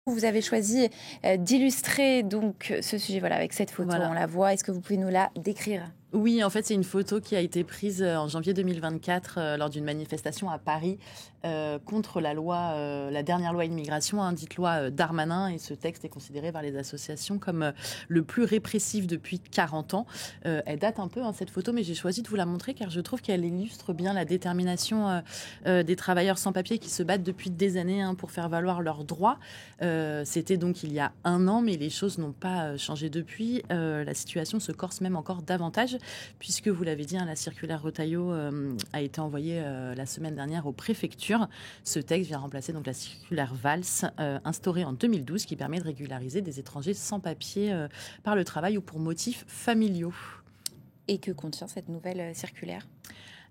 Vous avez choisi d'illustrer donc ce sujet avec cette photo, Voilà. on la voit. Est-ce que vous pouvez nous la décrire? Oui, en fait, c'est une photo qui a été prise en janvier 2024 lors d'une manifestation à Paris contre la dernière loi immigration, dite loi Darmanin. Et ce texte est considéré par les associations comme le plus répressif depuis 40 ans. Elle date un peu, cette photo, mais j'ai choisi de vous la montrer car je trouve qu'elle illustre bien la détermination des travailleurs sans papier qui se battent depuis des années pour faire valoir leurs droits. C'était donc il y a un an, mais les choses n'ont pas changé depuis. La situation se corse même encore davantage, puisque vous l'avez dit, la circulaire Retailleau a été envoyée la semaine dernière aux préfectures. Ce texte vient remplacer donc la circulaire Valls, instaurée en 2012, qui permet de régulariser des étrangers sans papier par le travail ou pour motifs familiaux. Et que contient cette nouvelle circulaire?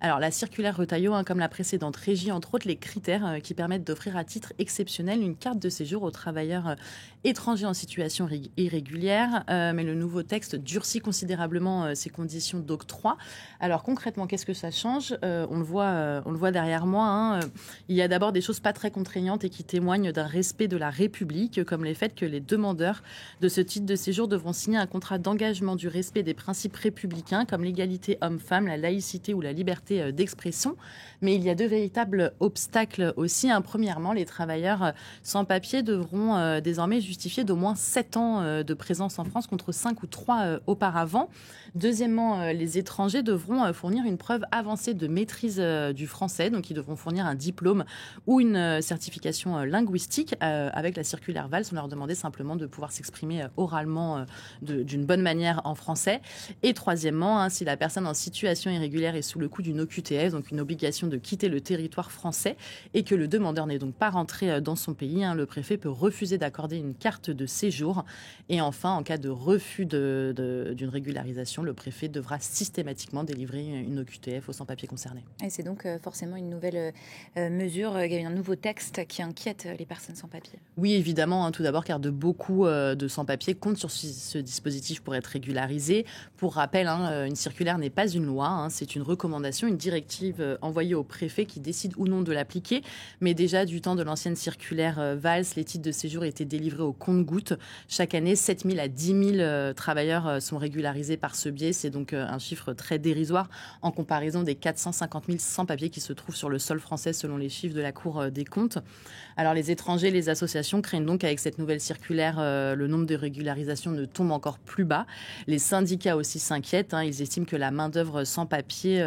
Alors, la circulaire Retailleau, comme la précédente, régit entre autres les critères qui permettent d'offrir à titre exceptionnel une carte de séjour aux travailleurs étrangers en situation irrégulière. Mais le nouveau texte durcit considérablement ces conditions d'octroi. Alors, concrètement, qu'est-ce que ça change? On le voit derrière moi. Il y a d'abord des choses pas très contraignantes et qui témoignent d'un respect de la République, comme les faits que les demandeurs de ce titre de séjour devront signer un contrat d'engagement du respect des principes républicains, comme l'égalité homme-femme, la laïcité ou la liberté d'expression. Mais il y a deux véritables obstacles aussi. Premièrement, les travailleurs sans papier devront désormais justifier d'au moins 7 ans de présence en France contre 5 ou 3 auparavant. Deuxièmement, les étrangers devront fournir une preuve avancée de maîtrise du français. Donc, ils devront fournir un diplôme ou une certification linguistique. Avec la circulaire Valls, on leur demandait simplement de pouvoir s'exprimer oralement d'une bonne manière en français. Et troisièmement, si la personne en situation irrégulière est sous le coup d'une OQTF, donc une obligation de quitter le territoire français, et que le demandeur n'est donc pas rentré dans son pays, le préfet peut refuser d'accorder une carte de séjour. Et enfin, en cas de refus d'une régularisation, le préfet devra systématiquement délivrer une OQTF aux sans-papiers concernés. Et c'est donc forcément une nouvelle mesure, il y a un nouveau texte qui inquiète les personnes sans papier. Oui, évidemment, tout d'abord car beaucoup de sans-papiers comptent sur ce dispositif pour être régularisés. Pour rappel, une circulaire n'est pas une loi, c'est une recommandation, une directive envoyée au préfet qui décide ou non de l'appliquer. Mais déjà, du temps de l'ancienne circulaire Valls, les titres de séjour étaient délivrés au compte-gouttes. Chaque année, 7 000 à 10 000 travailleurs sont régularisés par ce biais. C'est donc un chiffre très dérisoire en comparaison des 450 000 sans-papiers qui se trouvent sur le sol français selon les chiffres de la Cour des comptes. Alors les étrangers, les associations craignent donc qu'avec cette nouvelle circulaire, le nombre de régularisations ne tombe encore plus bas. Les syndicats aussi s'inquiètent. Ils estiment que la main-d'œuvre sans papier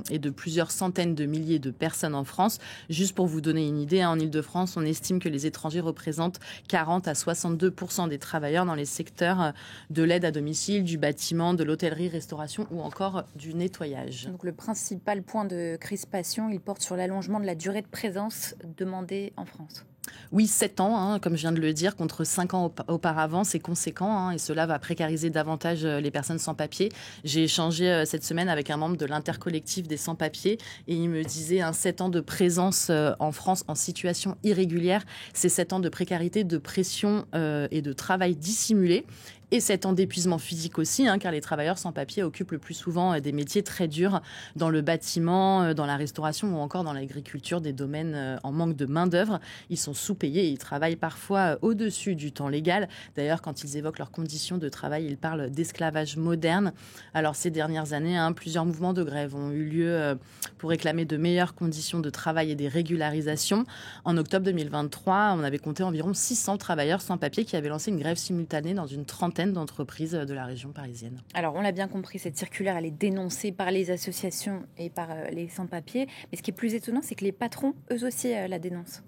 est de plusieurs centaines de milliers de personnes en France. Juste pour vous donner une idée, en Île-de-France, on estime que les étrangers représentent 40 à 62% des travailleurs dans les secteurs de l'aide à domicile, du bâtiment, de l'hôtellerie, restauration ou encore du nettoyage. Donc le principal point de crispation, il porte sur l'allongement de la durée de présence demandée en France. Oui, 7 ans, comme je viens de le dire, contre 5 ans auparavant, c'est conséquent, et cela va précariser davantage les personnes sans papier. J'ai échangé cette semaine avec un membre de l'intercollectif des sans-papiers et il me disait 7 ans de présence en France en situation irrégulière, c'est 7 ans de précarité, de pression et de travail dissimulé. Et 7 ans d'épuisement physique aussi, car les travailleurs sans papier occupent le plus souvent des métiers très durs dans le bâtiment, dans la restauration ou encore dans l'agriculture, des domaines en manque de main-d'œuvre. Ils sont sous-payés et ils travaillent parfois au-dessus du temps légal. D'ailleurs, quand ils évoquent leurs conditions de travail, ils parlent d'esclavage moderne. Alors, ces dernières années, plusieurs mouvements de grève ont eu lieu pour réclamer de meilleures conditions de travail et des régularisations. En octobre 2023, on avait compté environ 600 travailleurs sans papier qui avaient lancé une grève simultanée dans une trentaine d'entreprises de la région parisienne. Alors, on l'a bien compris, cette circulaire, elle est dénoncée par les associations et par les sans-papiers. Mais ce qui est plus étonnant, c'est que les patrons, eux aussi, la dénoncent.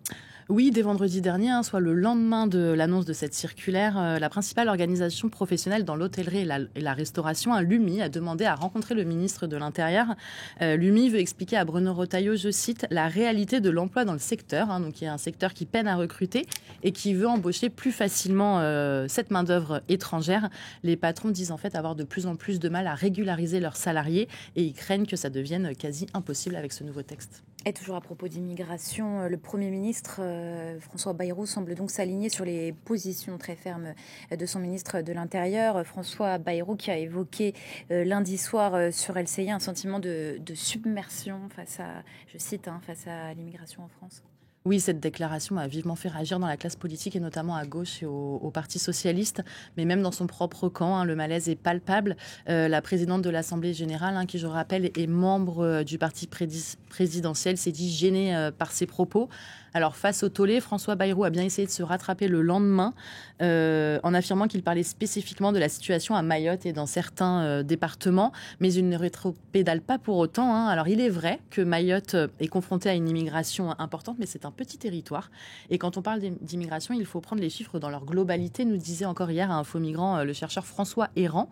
Oui, dès vendredi dernier, soit le lendemain de l'annonce de cette circulaire, la principale organisation professionnelle dans l'hôtellerie et la restauration, l'UMI, a demandé à rencontrer le ministre de l'Intérieur. L'UMI veut expliquer à Bruno Retailleau, je cite, la réalité de l'emploi dans le secteur, donc il y a un secteur qui peine à recruter et qui veut embaucher plus facilement cette main-d'œuvre étrangère. Les patrons disent en fait avoir de plus en plus de mal à régulariser leurs salariés et ils craignent que ça devienne quasi impossible avec ce nouveau texte. Et toujours à propos d'immigration, le Premier ministre François Bayrou semble donc s'aligner sur les positions très fermes de son ministre de l'Intérieur. François Bayrou qui a évoqué lundi soir sur LCI un sentiment de submersion face à, je cite, face à l'immigration en France. Oui, cette déclaration a vivement fait réagir dans la classe politique et notamment à gauche et au Parti socialiste, mais même dans son propre camp, hein, le malaise est palpable. La présidente de l'Assemblée générale, hein, qui je rappelle est membre du parti présidentiel, s'est dit gênée par ses propos. Alors face au tollé, François Bayrou a bien essayé de se rattraper le lendemain en affirmant qu'il parlait spécifiquement de la situation à Mayotte et dans certains départements, mais il ne rétropédale pas pour autant, hein. Alors il est vrai que Mayotte est confrontée à une immigration importante, mais c'est un petit territoire. Et quand on parle d'immigration, il faut prendre les chiffres dans leur globalité, nous disait encore hier à Info Migrants le chercheur François Errand.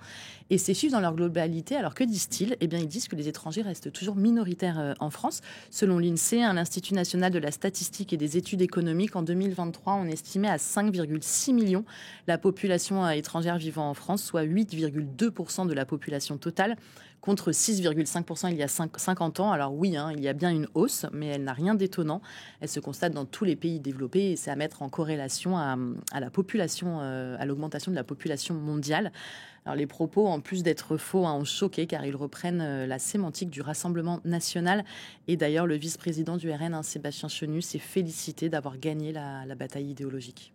Et ces chiffres dans leur globalité, alors que disent-ils? Eh bien, ils disent que les étrangers restent toujours minoritaires en France. Selon l'INSEE, hein, l'Institut national de la statistique et des études économiques, en 2023, on estimait à 5,6 millions la population étrangère vivant en France, soit 8,2% de la population totale, contre 6,5% il y a 50 ans. Alors oui, hein, il y a bien une hausse, mais elle n'a rien d'étonnant. Elle se constate dans tous les pays développés et c'est à mettre en corrélation à la population, à l'augmentation de la population mondiale. Alors les propos, en plus d'être faux, hein, ont choqué car ils reprennent la sémantique du Rassemblement national. Et d'ailleurs, le vice-président du RN, hein, Sébastien Chenu, s'est félicité d'avoir gagné la bataille idéologique.